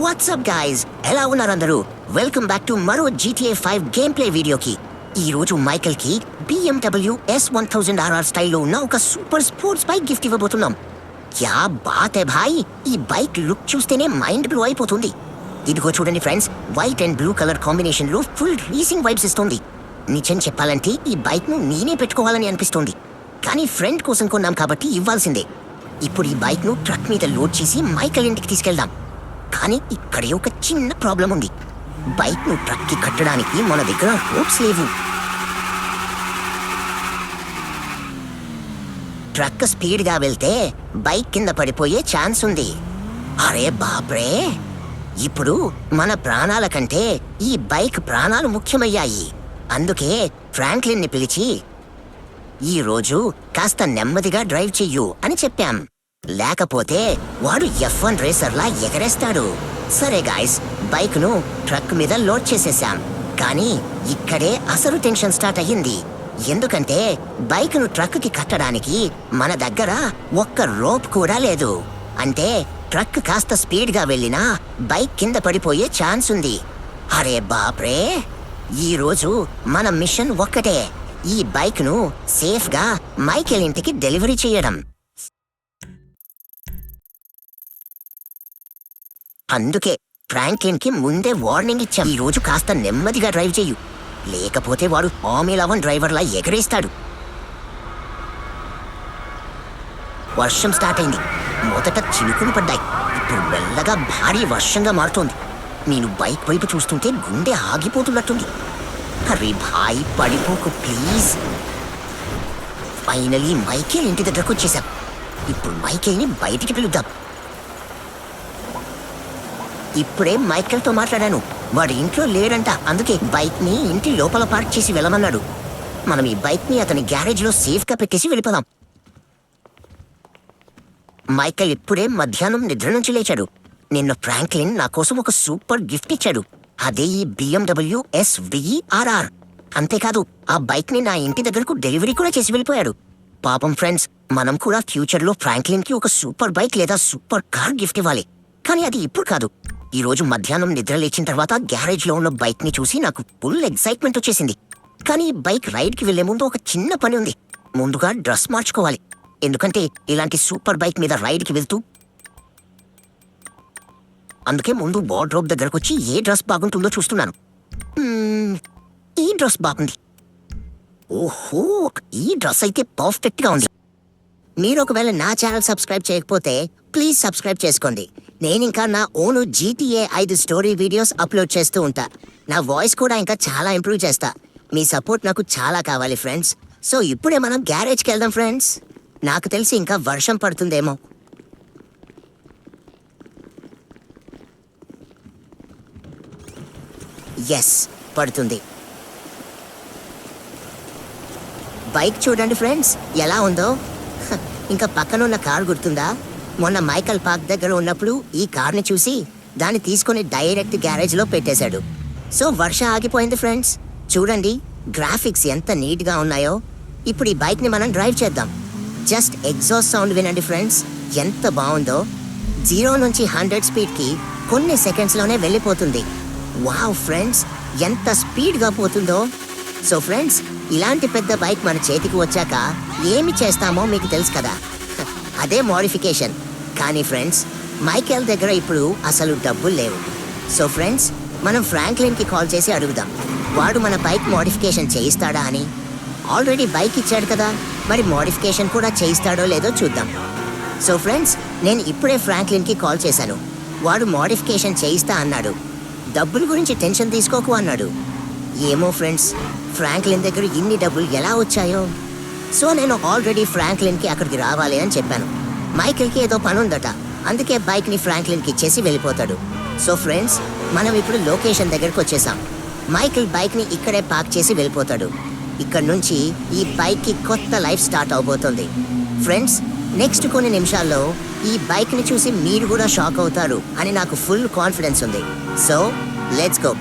WhatsApp guys, ఎలా ఉన్నారు అందరూ? వెల్కమ్ బ్యాక్ టు మరో GTA 5 గేమ్ ప్లే వీడియోకి. ఈ రోజు మైకల్ కి BMW S1000RR స్టైల్లో ఉన్న ఒక సూపర్ స్పోర్ట్స్ బైక్ గిఫ్ట్ ఇవ్వబోతున్నాం. క్యా బాత్ హై భాయ్, ఈ బైక్ లుక్ చూస్తేనే మైండ్ బ్లో అయిపోతుంది. ఇదిగో చూడండి friends, white and blue colour combination లో ఫుల్ రేసింగ్ వైబ్స్ ఇస్తుంది. నిజం చెప్పాలంటే ఈ బైక్ ను నేనే పెట్టుకోవాలని అనిపిస్తోంది. కానీ ఫ్రెండ్ కోసం కొన్నాం కాబట్టి ఇవ్వాల్సిందే. ఇప్పుడు ఈ బైక్ ను ట్రక్ మీద లోడ్ చేసి మైకల్ ఇంటికి తీసుకెళ్దాం. కానీ ఇక్కడే ఒక చిన్న ప్రాబ్లం ఉంది. బైక్ ను ట్రక్ కి కట్టడానికి మన దగ్గర రోప్స్ లేవు. ట్రక్ స్పీడ్ గా వెళ్తే బైక్ కింద పడిపోయే ఛాన్స్ ఉంది. అరే బాప్రే, ఇప్పుడు మన ప్రాణాల కంటే ఈ బైక్ ప్రాణాలు ముఖ్యమయ్యాయి. అందుకే ఫ్రాంక్లిన్ ని పిలిచి ఈ రోజు కాస్త నెమ్మదిగా డ్రైవ్ చెయ్యు అని చెప్పాం. లేకపోతే వాడు F1 రేసర్లా ఎగరేస్తాడు. సరే గాయ్స్, బైక్ ను ట్రక్ మీద లోడ్ చేసేసాం. కానీ ఇక్కడే అసలు టెన్షన్ స్టార్ట్ అయ్యింది. ఎందుకంటే బైక్ ను ట్రక్ కి కట్టడానికి మన దగ్గర ఒక్క రోప్ కూడా లేదు. అంటే ట్రక్ కాస్త స్పీడ్ గా వెళ్ళినా బైక్ కింద పడిపోయే ఛాన్స్ ఉంది. అరే బాప్రే, ఈ రోజు మన మిషన్ ఒక్కటే, ఈ బైక్ ను సేఫ్ గా మైకేల్ ఇంటికి డెలివరీ చేయడం. అందుకే ఫ్రాంక్లిన్ కి ముందే వార్నింగ్ ఇచ్చాం, ఈ రోజు కాస్త నెమ్మదిగా డ్రైవ్ చెయ్యు, లేకపోతే వాడు ఫార్ములా 1 డ్రైవర్లా ఎగరేస్తాడు. వర్షం స్టార్ట్ అయింది. మొదట చినుకులు పడ్డాయి, ఇప్పుడు మెల్లగా భారీ వర్షంగా మారుతోంది. నేను బైక్ వైపు చూస్తుంటే గుండె ఆగిపోతున్నట్టుంది. అరే భాయ్, పడిపోకు ప్లీజ్. ఫైనలీ మైకేల్ ఇంటి దగ్గరకు వచ్చేసాం. ఇప్పుడు మైకేల్ని బయటికి పిలుద్దాం. ఇప్పుడే మైకేల్తో మాట్లాడాను. వాడు ఇంట్లో లేడంట, అందుకే బైక్ ని ఇంటి లోపల పార్క్ చేసి వెళ్ళమన్నాడు. మనం ఈ బైక్ ని అతని గ్యారేజ్ లో సేఫ్ గా పెట్టేసి వెళ్ళిపోదాం. మైకేల్ ఇప్పుడే మధ్యాహ్నం నిద్ర నుంచి లేచాడు. నిన్న ఫ్రాంక్లిన్ నా కోసం ఒక సూపర్ గిఫ్ట్ ఇచ్చాడు. అదే ఈ BMW S1000RR. అంతేకాదు, ఆ బైక్ ని నా ఇంటి దగ్గరకు డెలివరీ కూడా చేసి వెళ్ళిపోయాడు. పాపం ఫ్రెండ్స్, మనం కూడా ఫ్యూచర్ లో ఫ్రాంక్లిన్ కి ఒక సూపర్ బైక్ లేదా సూపర్ కార్ గిఫ్ట్ ఇవ్వాలి. కానీ అది ఇప్పుడు కాదు. ఈ రోజు మధ్యాహ్నం నిద్ర లేచిన తర్వాత గ్యారేజ్ లో ఉన్న బైక్ ని చూసి నాకు ఫుల్ ఎక్సైట్మెంట్ వచ్చేసింది. కానీ బైక్ రైడ్ కి వెళ్లే ముందు ఒక చిన్న పని ఉంది. ముందుగా డ్రెస్ మార్చుకోవాలి. ఎందుకంటే ఇలాంటి సూపర్ బైక్ మీద రైడ్ కి వెళ్తూ, అందుకే ముందు వార్డ్రోబ్ దగ్గరకు వచ్చి ఏ డ్రెస్ బాగుంటుందో చూస్తున్నాను. ఈ డ్రెస్ బాగుంది. ఓహో, ఈ డ్రెస్ అయితే పర్ఫెక్ట్ గా ఉంది. మీరు ఒకవేళ నా ఛానల్ సబ్స్క్రైబ్ చేయకపోతే ప్లీజ్ సబ్స్క్రైబ్ చేసుకోండి. నేను ఇంకా నా own GTA 5 story videos upload చేస్తూ ఉంటా. నా వాయిస్ కూడా ఇంకా చాలా ఇంప్రూవ్ చేస్తా. మీ సపోర్ట్ నాకు చాలా కావాలి ఫ్రెండ్స్. సో ఇప్పుడే మనం గ్యారేజ్కి వెళ్దాం ఫ్రెండ్స్. నాకు తెలిసి ఇంకా వర్షం పడుతుందేమో. ఎస్, పడుతుంది. బైక్ చూడండి ఫ్రెండ్స్ ఎలా ఉందో. ఇంకా పక్కనున్న కార్ గుర్తుందా? మొన్న మైకల్ పార్క్ దగ్గర ఉన్నప్పుడు ఈ కార్ని చూసి దాన్ని తీసుకుని డైరెక్ట్ గ్యారేజ్ లో పెట్టేశాడు. సో వర్షం ఆగిపోయింది ఫ్రెండ్స్. చూడండి గ్రాఫిక్స్ ఎంత నీట్ గా ఉన్నాయో. ఇప్పుడు ఈ బైక్ ని మనం డ్రైవ్ చేద్దాం. జస్ట్ ఎగ్జాస్ట్ సౌండ్ వినండి ఫ్రెండ్స్, ఎంత బాగుందో. 0 నుంచి 100 స్పీడ్ కి కొన్ని సెకండ్స్ లోనే వెళ్ళిపోతుంది. వావ్ ఫ్రెండ్స్, ఎంత స్పీడ్ గా పోతుందో. సో ఫ్రెండ్స్, ఇలాంటి పెద్ద బైక్ మన చేతికి వచ్చాక ఏమి చేస్తామో మీకు తెలుసు కదా, అదే మోడిఫికేషన్. కానీ ఫ్రెండ్స్, మైకేల్ దగ్గర ఇప్పుడు అసలు డబ్బులు లేవు. సో ఫ్రెండ్స్, మనం ఫ్రాంక్లిన్ కి కాల్ చేసి అడుగుదాం, వాడు మన బైక్ మోడిఫికేషన్ చేయిస్తాడా అని. ఆల్రెడీ బైక్ ఇచ్చాడు కదా, మరి మోడిఫికేషన్ కూడా చేయిస్తాడో లేదో చూద్దాం. సో ఫ్రెండ్స్, నేను ఇప్పుడే ఫ్రాంక్లిన్ కి కాల్ చేశాను. వాడు మోడిఫికేషన్ చేయిస్తా అన్నాడు. డబ్బుల గురించి టెన్షన్ తీసుకోకు అన్నాడు. ఏమో ఫ్రెండ్స్, ఫ్రాంక్లిన్ దగ్గర ఇన్ని డబ్బులు ఎలా వచ్చాయో. సో నేను ఆల్రెడీ ఫ్రాంక్లిన్ కి అక్కడికి రావాలి అని చెప్పాను. మైకేల్ కి ఏదో పని ఉందట, అందుకే బైక్ ని ఫ్రాంక్లిన్ కి ఇచ్చేసి వెళ్ళిపోతాడు. సో ఫ్రెండ్స్, మనం ఇప్పుడు లొకేషన్ దగ్గరకు వచ్చేసాం. మైకేల్ బైక్ ని ఇక్కడే పార్క్ చేసి వెళ్ళిపోతాడు. ఇక్కడ నుంచి ఈ బైక్ కి కొత్త లైఫ్ స్టార్ట్ అవబోతుంది. ఫ్రెండ్స్, నెక్స్ట్ కొన్ని నిమిషాల్లో ఈ బైక్ ని చూసి మీరు కూడా షాక్ అవుతారు అని నాకు ఫుల్ కాన్ఫిడెన్స్ ఉంది. So let's go.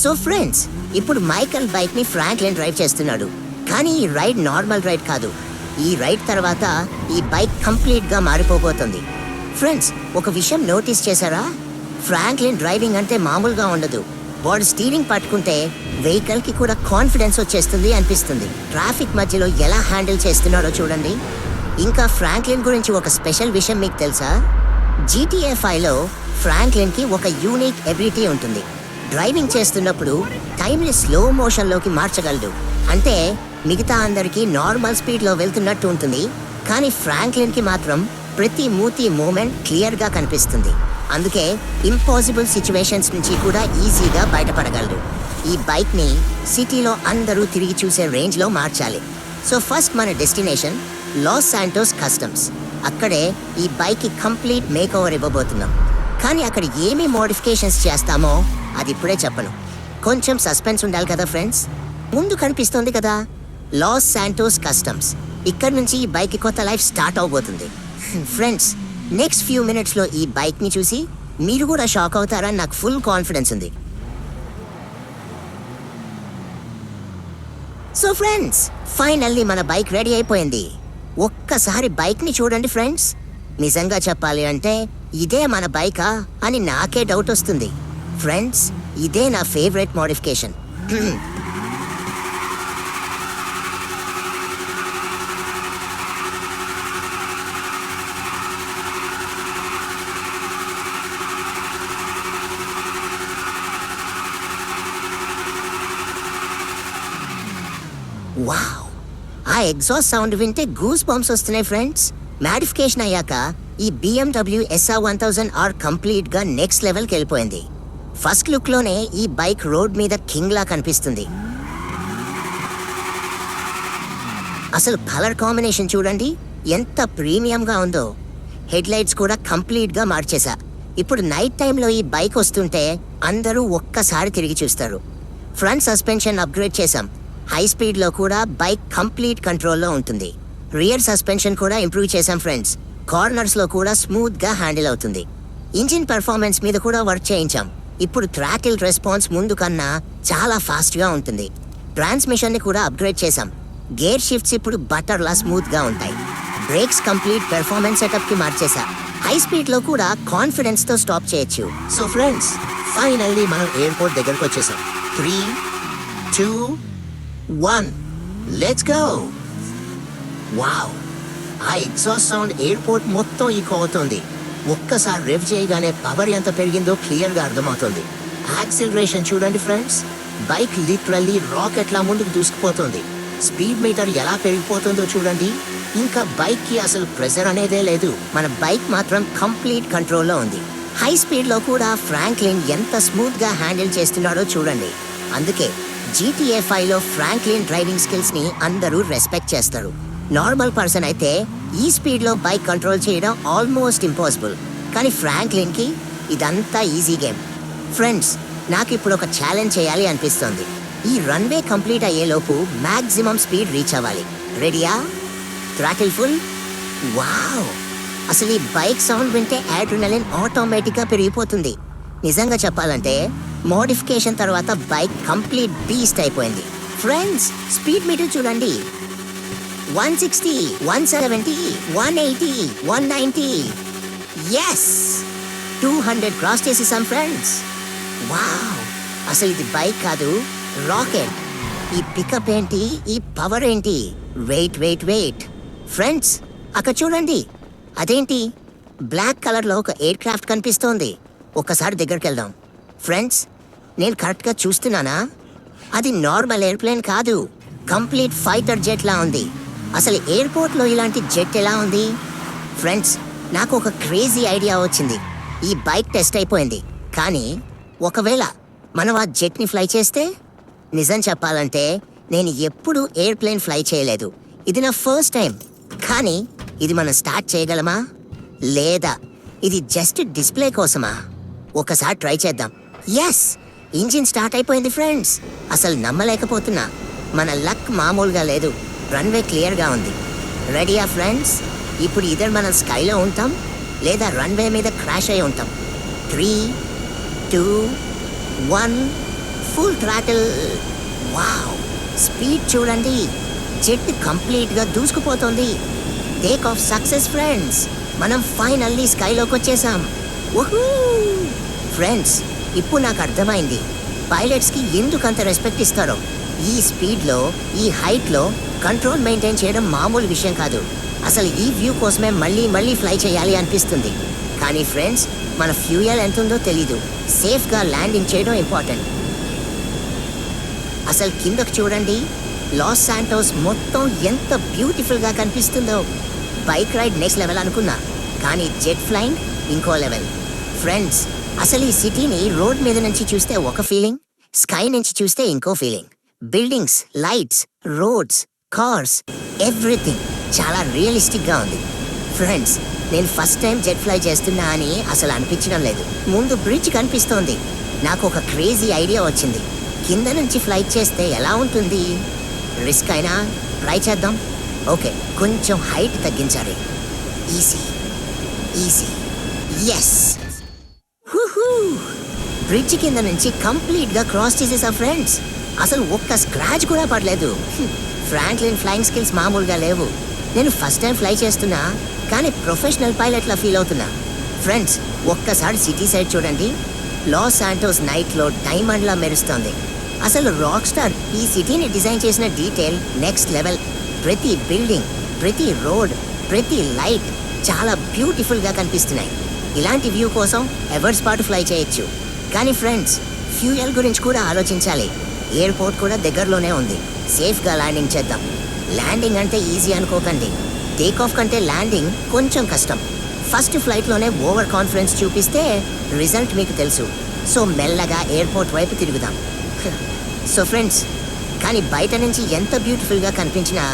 So friends, ఇప్పుడు మైకేల్ బైక్ ని ఫ్రాంక్లిన్ డ్రైవ్ చేస్తున్నాడు. కానీ ఈ రైడ్ నార్మల్ రైడ్ కాదు. ఈ రైడ్ తర్వాత ఈ బైక్ కంప్లీట్గా మారిపోబోతుంది. ఫ్రెండ్స్, ఒక విషయం నోటీస్ చేశారా? ఫ్రాంక్లిన్ డ్రైవింగ్ అంటే మామూలుగా ఉండదు. వాడు స్టీరింగ్ పట్టుకుంటే వెహికల్కి కూడా కాన్ఫిడెన్స్ వచ్చేస్తుంది అనిపిస్తుంది. ట్రాఫిక్ మధ్యలో ఎలా హ్యాండిల్ చేస్తున్నాడో చూడండి. ఇంకా ఫ్రాంక్లిన్ గురించి ఒక స్పెషల్ విషయం మీకు తెలుసా? GTA 5లో ఫ్రాంక్లిన్కి ఒక యూనిక్ ఎబిలిటీ ఉంటుంది. డ్రైవింగ్ చేస్తున్నప్పుడు టైంని స్లో మోషన్లోకి మార్చగలడు. అంటే మిగతా అందరికీ నార్మల్ స్పీడ్లో వెళ్తున్నట్టు ఉంటుంది, కానీ ఫ్రాంక్లిన్కి మాత్రం ప్రతి మూమెంట్ క్లియర్గా కనిపిస్తుంది. అందుకే ఇంపాసిబుల్ సిచ్యువేషన్స్ నుంచి కూడా ఈజీగా బయటపడగలడు. ఈ బైక్ని సిటీలో అందరూ తిరిగి చూసే రేంజ్లో మార్చాలి. సో ఫస్ట్ మన డెస్టినేషన్ లాస్ శాంటోస్ కస్టమ్స్. అక్కడే ఈ బైక్కి కంప్లీట్ మేక్ ఓవర్ ఇవ్వబోతున్నాం. కానీ అక్కడ ఏమేమి మోడిఫికేషన్స్ చేస్తామో అది ఇప్పుడే చెప్పను. కొంచెం సస్పెన్స్ ఉండాలి కదా ఫ్రెండ్స్. ముందు కనిపిస్తుంది కదా లాస్ శాంటోస్ కస్టమ్స్. ఇక్కడ నుంచి ఈ బైక్ కొత్త లైఫ్ స్టార్ట్ అవబోతుంది. ఫ్రెండ్స్, నెక్స్ట్ ఫ్యూ మినిట్స్లో ఈ బైక్ని చూసి మీరు కూడా షాక్ అవుతారని నాకు ఫుల్ కాన్ఫిడెన్స్ ఉంది. సో ఫ్రెండ్స్, ఫైనల్లీ మన బైక్ రెడీ అయిపోయింది. ఒక్కసారి బైక్ని చూడండి ఫ్రెండ్స్. నిజంగా చెప్పాలి అంటే ఇదే మన బైకా అని నాకే డౌట్ వస్తుంది. ఫ్రెండ్స్, ఇదే నా ఫేవరెట్ మోడిఫికేషన్. వావ్, ఆ ఎగ్జాస్ట్ సౌండ్ వింటే గూస్ బంప్స్ వస్తున్నాయి ఫ్రెండ్స్. మాడిఫికేషన్ అయ్యాక ఈ BMW SR 1000R కంప్లీట్గా నెక్స్ట్ లెవెల్కి వెళ్ళిపోయింది. ఫస్ట్ లుక్లోనే ఈ బైక్ రోడ్ మీద కింగ్లా కనిపిస్తుంది. అసలు కలర్ కాంబినేషన్ చూడండి ఎంత ప్రీమియంగా ఉందో. హెడ్ లైట్స్ కూడా కంప్లీట్గా మార్చేశా. ఇప్పుడు నైట్ టైంలో ఈ బైక్ వస్తుంటే అందరూ ఒక్కసారి తిరిగి చూస్తారు. ఫ్రంట్ సస్పెన్షన్ అప్గ్రేడ్ చేశాం. హై స్పీడ్లో కూడా బైక్ కంప్లీట్ కంట్రోల్లో ఉంటుంది. రియర్ సస్పెన్షన్ కూడా ఇంప్రూవ్ చేశాం ఫ్రెండ్స్. కార్నర్స్లో కూడా స్మూత్గా హ్యాండిల్ అవుతుంది. ఇంజిన్ పెర్ఫార్మెన్స్ మీద కూడా వర్క్ చేయించాం. ఇప్పుడు థ్రాటిల్ రెస్పాన్స్ ముందు కన్నా చాలా ఫాస్ట్గా ఉంటుంది. ట్రాన్స్మిషన్ని కూడా అప్గ్రేడ్ చేశాం. గేర్ షిఫ్ట్స్ ఇప్పుడు బటర్లా స్మూత్గా ఉంటాయి. బ్రేక్స్ కంప్లీట్ పెర్ఫార్మెన్స్ సెటప్కి మార్చేశా. హై స్పీడ్లో కూడా కాన్ఫిడెన్స్తో స్టాప్ చేయొచ్చు. సో ఫ్రెండ్స్, ఫైనల్లీ మనం ఎయిర్పోర్ట్ దగ్గరకు వచ్చేసాం. 3, 2, 1, లెట్స్ గో. వావ్, ఆ ఎగ్జాస్ట్ సౌండ్ ఎయిర్పోర్ట్ మొత్తం ఈకో అవుతుంది. ఒక్కసారి రెవ్ చేయగానే పవర్ ఎంత పెరిగిందో క్లియర్గా అర్థమవుతుంది. యాక్సిలరేషన్ చూడండి ఫ్రెండ్స్, బైక్ లిటరల్లీ రాకెట్లా ముందుకు దూసుకుపోతుంది. స్పీడ్ మీటర్ ఎలా పెరిగిపోతుందో చూడండి. ఇంకా బైక్కి అసలు ప్రెషర్ అనేదే లేదు. మన బైక్ మాత్రం కంప్లీట్ కంట్రోల్లో ఉంది. హై స్పీడ్లో కూడా ఫ్రాంక్లిన్ ఎంత స్మూత్గా హ్యాండిల్ చేస్తున్నాడో చూడండి. అందుకే GTA 5లో ఫ్రాంక్లిన్ డ్రైవింగ్ స్కిల్స్ని అందరూ రెస్పెక్ట్ చేస్తారు. నార్మల్ పర్సన్ అయితే ఈ స్పీడ్లో బైక్ కంట్రోల్ చేయడం ఆల్మోస్ట్ ఇంపాసిబుల్. కానీ ఫ్రాంక్లిన్కి ఇదంతా ఈజీ గేమ్. ఫ్రెండ్స్, నాకు ఇప్పుడు ఒక ఛాలెంజ్ చేయాలి అనిపిస్తుంది. ఈ రన్వే కంప్లీట్ అయ్యేలోపు మ్యాక్సిమం స్పీడ్ రీచ్ అవ్వాలి. రెడీయా? Throttle full. వావ్, అసలు ఈ బైక్ సౌండ్ వింటే అడ్రినలిన్ ఆటోమేటిక్గా పెరిగిపోతుంది. నిజంగా చెప్పాలంటే మోడిఫికేషన్ తర్వాత బైక్ కంప్లీట్ బీస్ట్ అయిపోయింది. ఫ్రెండ్స్, స్పీడ్ మీటర్ చూడండి. 160, 170, 180, 190. ఎస్, 200 క్రాస్ చేసేసాం ఫ్రెండ్స్. వావ్, అసలు ఇది బైక్ కాదు, రాకెట్. ఈ పికప్ ఏంటి, ఈ పవర్ ఏంటి? వెయిట్ వెయిట్ వెయిట్ ఫ్రెండ్స్, అక్కడ చూడండి. అదేంటి బ్లాక్ కలర్లో ఒక ఎయిర్ క్రాఫ్ట్ కనిపిస్తోంది. ఒక్కసారి దగ్గరికి వెళ్దాం. ఫ్రెండ్స్, నేను కరెక్ట్గా చూస్తున్నానా? అది నార్మల్ ఎయిర్ప్లేన్ కాదు, కంప్లీట్ ఫైటర్ జెట్లా ఉంది. అసలు ఎయిర్పోర్ట్లో ఇలాంటి జెట్ ఎలా ఉంది? ఫ్రెండ్స్, నాకు ఒక క్రేజీ ఐడియా వచ్చింది. ఈ బైక్ టెస్ట్ అయిపోయింది, కానీ ఒకవేళ మనం ఆ జెట్ని ఫ్లై చేస్తే? నిజం చెప్పాలంటే నేను ఎప్పుడూ ఎయిర్ప్లేన్ ఫ్లై చేయలేదు. ఇది నా ఫస్ట్ టైం. కానీ ఇది మనం స్టార్ట్ చేయగలమా లేదా ఇది జస్ట్ డిస్ప్లే కోసమా? ఒకసారి ట్రై చేద్దాం. ఎస్, ఇంజిన్ స్టార్ట్ అయిపోయింది ఫ్రెండ్స్. అసలు నమ్మలేకపోతున్నా. మన లక్ మామూలుగా లేదు. రన్వే క్లియర్గా ఉంది. రెడీయా ఫ్రెండ్స్? ఇప్పుడు ఇద్దరు మనం స్కైలో ఉంటాం లేదా రన్వే మీద క్రాష్ అయి ఉంటాం. 3, 2, 1, ఫుల్ థ్రాటిల్. వావ్, స్పీడ్ చూడండి జెట్ కంప్లీట్ గా దూసుకుపోతుంది. Take off success friends. మనం ఫైనల్లీ స్కైలోకి వచ్చేసాం. ఫ్రెండ్స్, ఇప్పుడు నాకు అర్థమైంది పైలట్స్ కి ఎందుకు అంత రెస్పెక్ట్ ఇస్తారో. ఈ స్పీడ్ లో, ఈ హైట్ లో కంట్రోల్ మెయింటైన్ చేయడం మామూలు విషయం కాదు. అసలు ఈ వ్యూ కోసమే మళ్ళీ మళ్ళీ ఫ్లై చేయాలి అనిపిస్తుంది. కానీ ఫ్రెండ్స్, మన ఫ్యూయల్ ఎంత ఉందో తెలీదు. సేఫ్ గా ల్యాండింగ్ చేయడం ఇంపార్టెంట్. అసలు కిందకు చూడండి, లాస్ శాంటోస్ మొత్తం ఎంత బ్యూటిఫుల్ గా కనిపిస్తుందో. బైక్ రైడ్ నెక్స్ట్ లెవెల్ అనుకున్నా, కానీ జెట్ ఫ్లైయింగ్ ఇంకో లెవెల్. ఫ్రెండ్స్, అసలు ఈ సిటీని రోడ్ మీద నుంచి చూస్తే ఒక ఫీలింగ్, స్కై నుంచి చూస్తే ఇంకో feeling. Buildings, lights, roads, cars, everything చాలా రియలిస్టిక్ గా ఉంది. ఫ్రెండ్స్, నేను ఫస్ట్ టైం జెట్ ఫ్లై చేస్తున్నా అని అసలు అనిపించడం లేదు. ముందు బ్రిడ్జ్ కనిపిస్తోంది. నాకు ఒక క్రేజీ ఐడియా వచ్చింది. కింద నుంచి ఫ్లైట్ చేస్తే ఎలా ఉంటుంది? రిస్క్ అయినా ట్రై చేద్దాం. ఓకే, కొంచెం హైట్ తగ్గించాలి. Easy easy. ఎస్, బ్రిడ్జ్ కింద నుంచి కంప్లీట్ గా క్రాస్ చేసేసా ఫ్రెండ్స్. అసలు ఒక్క స్క్రాచ్ కూడా పడలేదు. ఫ్రాంక్లిన్ ఫ్లైయింగ్ స్కిల్స్ మామూలుగా లేవు. నేను ఫస్ట్ టైం ఫ్లై చేస్తున్నా, కానీ ప్రొఫెషనల్ పైలట్లా ఫీల్ అవుతున్నా. ఫ్రెండ్స్, ఒక్కసారి సిటీ సైడ్ చూడండి. లాస్ శాంటోస్ నైట్లో డైమండ్లా మెరుస్తోంది. అసలు రాక్ స్టార్ ఈ సిటీని డిజైన్ చేసిన డీటెయిల్ నెక్స్ట్ లెవెల్. ప్రతి బిల్డింగ్, ప్రతి రోడ్, ప్రతి లైట్ చాలా బ్యూటిఫుల్గా కనిపిస్తున్నాయి. ఇలాంటి వ్యూ కోసం ఎవర్స్ పాటు ఫ్లై చేయొచ్చు. కానీ ఫ్రెండ్స్, ఫ్యూయల్ గురించి కూడా ఆలోచించాలి. ఎయిర్పోర్ట్ కూడా దగ్గరలోనే ఉంది. సేఫ్గా ల్యాండింగ్ చేద్దాం. ల్యాండింగ్ అంటే ఈజీ అనుకోకండి. టేక్ ఆఫ్ కంటే ల్యాండింగ్ కొంచెం కష్టం. ఫస్ట్ ఫ్లైట్లోనే ఓవర్ కాన్ఫిడెన్స్ చూపిస్తే రిజల్ట్ మీకు తెలుసు. సో మెల్లగా ఎయిర్పోర్ట్ వైపు తిరుగుదాం. సో ఫ్రెండ్స్, కానీ బయట నుంచి ఎంత బ్యూటిఫుల్గా కనిపించినా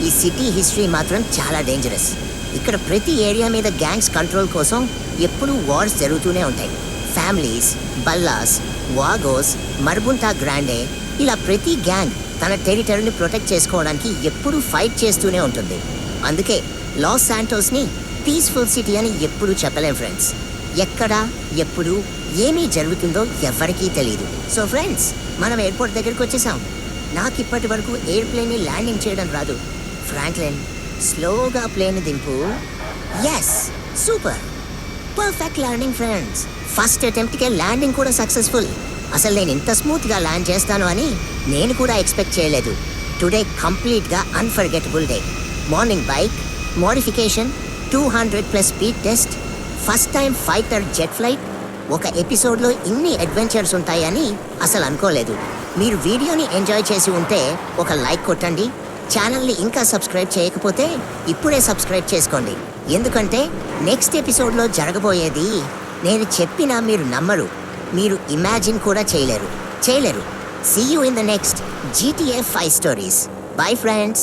ఈ సిటీ హిస్టరీ మాత్రం చాలా డేంజరస్. ఇక్కడ ప్రతి ఏరియా మీద గ్యాంగ్స్ కంట్రోల్ కోసం ఎప్పుడూ వార్స్ జరుగుతూనే ఉంటాయి. ఫ్యామిలీస్, బల్లాస్, వాగోస్, మర్బుంటా గ్రాండే, ఇలా ప్రతి గ్యాంగ్ తన టెరిటరీని ప్రొటెక్ట్ చేసుకోవడానికి ఎప్పుడూ ఫైట్ చేస్తూనే ఉంటుంది. అందుకే లాస్ శాంటోస్ని పీస్ఫుల్ సిటీ అని ఎప్పుడూ చెప్పలేం ఫ్రెండ్స్. ఎక్కడ, ఎప్పుడు, ఏమీ జరుగుతుందో ఎవరికీ తెలియదు. సో ఫ్రెండ్స్, మనం ఎయిర్పోర్ట్ దగ్గరికి వచ్చేసాం. నాకు ఇప్పటి వరకు ఎయిర్ప్లేన్ని ల్యాండింగ్ చేయడం రాదు. ఫ్రాంక్లిన్, స్లోగా ప్లేన్ దింపు. Yes, super, perfect landing friends. First అటెంప్ట్కే ల్యాండింగ్ కూడా సక్సెస్ఫుల్. అసలు నేను ఇంత స్మూత్గా ల్యాండ్ చేస్తాను అని నేను కూడా ఎక్స్పెక్ట్ చేయలేదు. టుడే కంప్లీట్గా unforgettable day. Morning bike modification, 200+ speed test, first time fighter jet flight. ఒక ఎపిసోడ్లో ఇన్ని అడ్వెంచర్స్ ఉంటాయని అసలు అనుకోలేదు. మీరు వీడియోని ఎంజాయ్ చేసి ఉంటే ఒక లైక్ కొట్టండి. ఛానల్ని ఇంకా సబ్స్క్రైబ్ చేయకపోతే ఇప్పుడే సబ్స్క్రైబ్ చేసుకోండి. ఎందుకంటే నెక్స్ట్ ఎపిసోడ్లో జరగబోయేది నేను చెప్పినా మీరు నమ్మరు, మీరు ఇమాజిన్ కూడా చేయలేరు. See you in the next GTA 5 stories. Bye friends.